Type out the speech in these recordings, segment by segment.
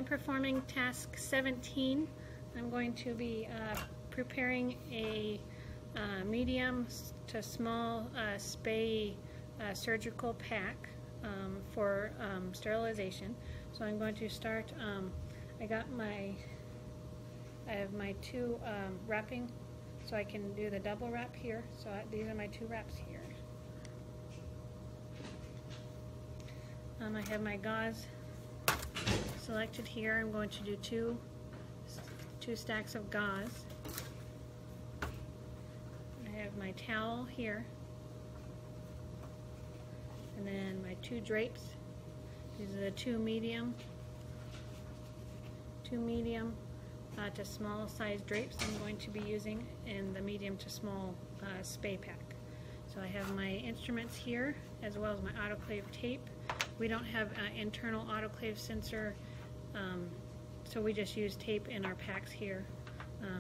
performing task 17. I'm going to be preparing a medium to small spay surgical pack for sterilization. So I'm going to start, I have my two wrapping, so I can do the double wrap here. So these are my two wraps here. I have my gauze selected here. I'm going to do two stacks of gauze. I have my towel here, and then my two drapes. These are the two medium to small size drapes I'm going to be using in the medium to small spay pack. So I have my instruments here as well as my autoclave tape. We don't have an internal autoclave sensor, so we just use tape in our packs here,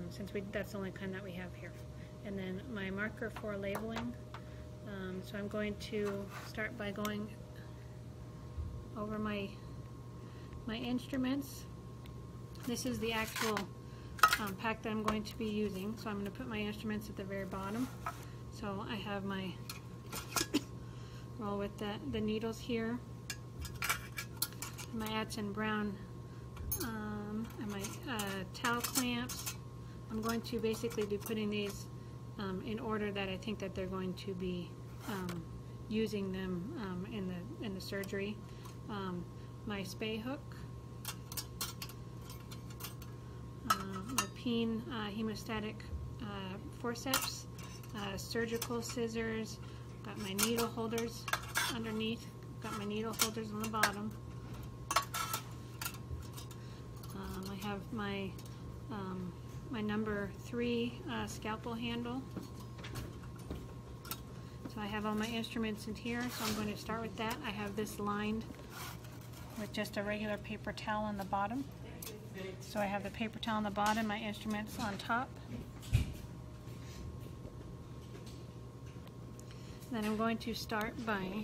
since that's the only kind that we have here. And then my marker for labeling. So I'm going to start by going over my instruments. This is the actual pack that I'm going to be using, so I'm going to put my instruments at the very bottom. So I have my roll with the needles here, my Atson Brown, and my towel clamps. I'm going to basically be putting these in order that I think that they're going to be using them in the surgery. My spay hook, my Peen hemostatic forceps, surgical scissors, got my needle holders underneath, got my needle holders on the bottom. I have my my number 3 scalpel handle. So I have all my instruments in here, so I'm going to start with that. I have this lined with just a regular paper towel on the bottom. So I have the paper towel on the bottom, my instruments on top. Then I'm going to start by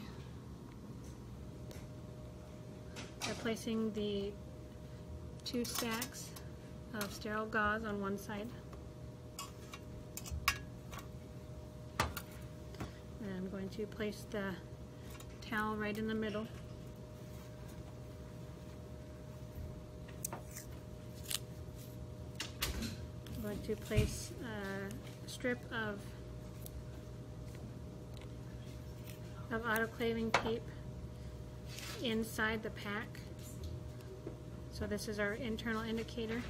placing the 2 stacks of sterile gauze on one side. And I'm going to place the towel right in the middle. I'm going to place a strip of autoclaving tape inside the pack. So this is our internal indicator.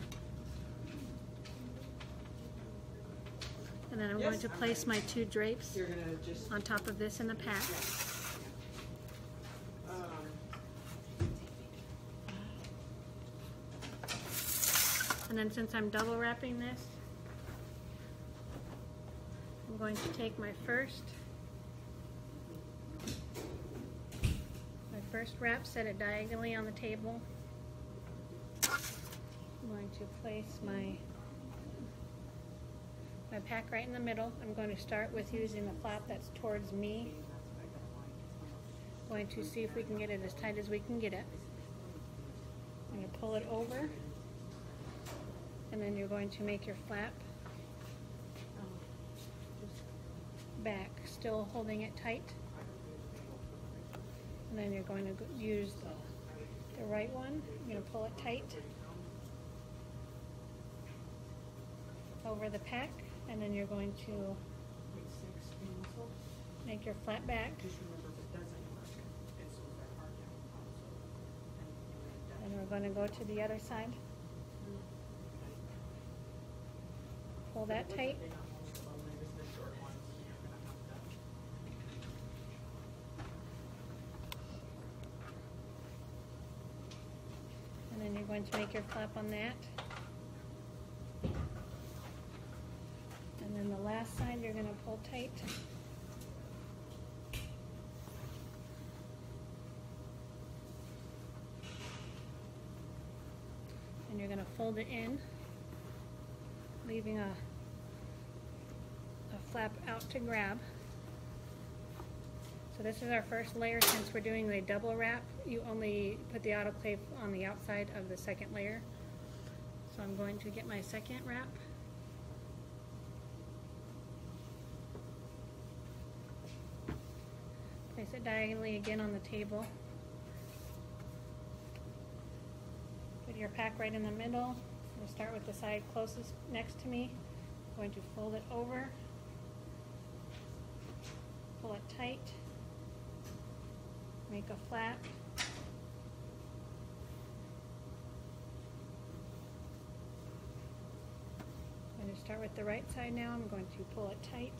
And then I'm going to place my 2 drapes on top of this in the pack. And then since I'm double wrapping this, I'm going to take my first wrap, set it diagonally on the table. I'm going to place my pack right in the middle. I'm going to start with using the flap that's towards me. I'm going to see if we can get it as tight as we can get it. I'm going to pull it over, and then you're going to make your flap back, still holding it tight. And then you're going to use the right one. You're going to pull it tight over the pack, and then you're going to make your flap back. And we're going to go to the other side. Pull that tight. And then you're going to make your flap on that. And then the last side you're going to pull tight. And you're going to fold it in, leaving a flap out to grab. So So this is our first layer. Since we're doing the double wrap, you only put the autoclave on the outside of the second layer. So I'm going to get my second wrap. Place it diagonally again on the table. Put your pack right in the middle. We'll start with the side closest next to me. I'm going to fold it over, pull it tight, make a flap. I'm going to start with the right side now. I'm going to pull it tight.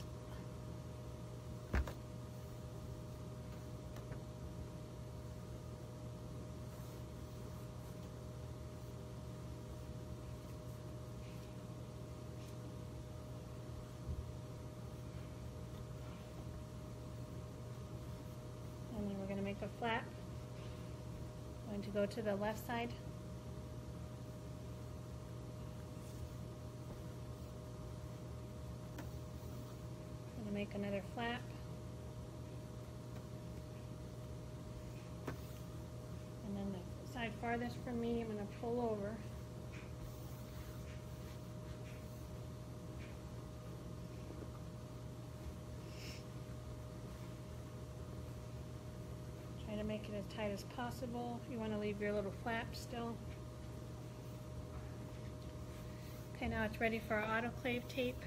And then we're going to make a flap. I'm going to go to the left side. I'm going to make another flap. And then the side farthest from me, I'm going to pull over. Try to make it as tight as possible. You want to leave your little flap still. Okay, now it's ready for our autoclave tape.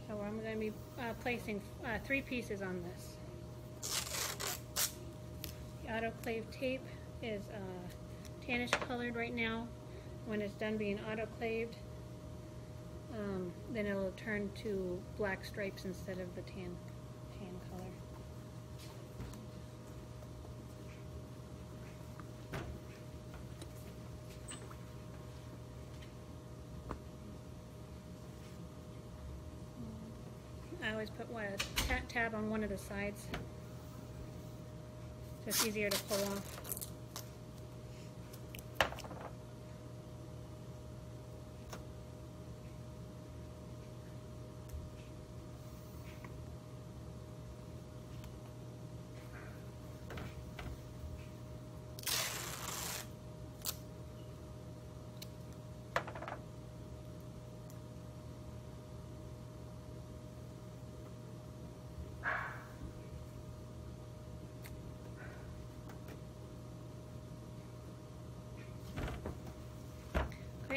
So I'm going to be placing 3 pieces on this. The autoclave tape is tannish colored right now. When it's done being autoclaved, then it'll turn to black stripes instead of the tan color. I always put a tab on one of the sides, so it's easier to pull off.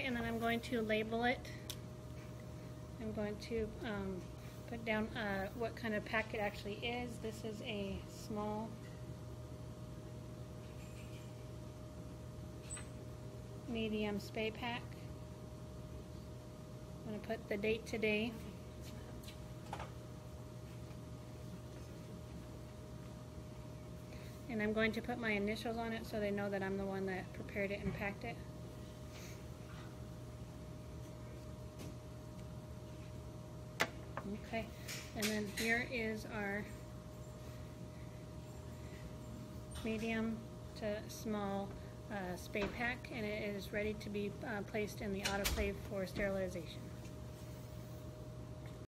And then I'm going to label it. I'm going to put down what kind of pack it actually is. This is a small medium spay pack. I'm going to put the date today. And I'm going to put my initials on it so they know that I'm the one that prepared it and packed it. Okay, and then here is our medium to small spay pack, and it is ready to be placed in the autoclave for sterilization.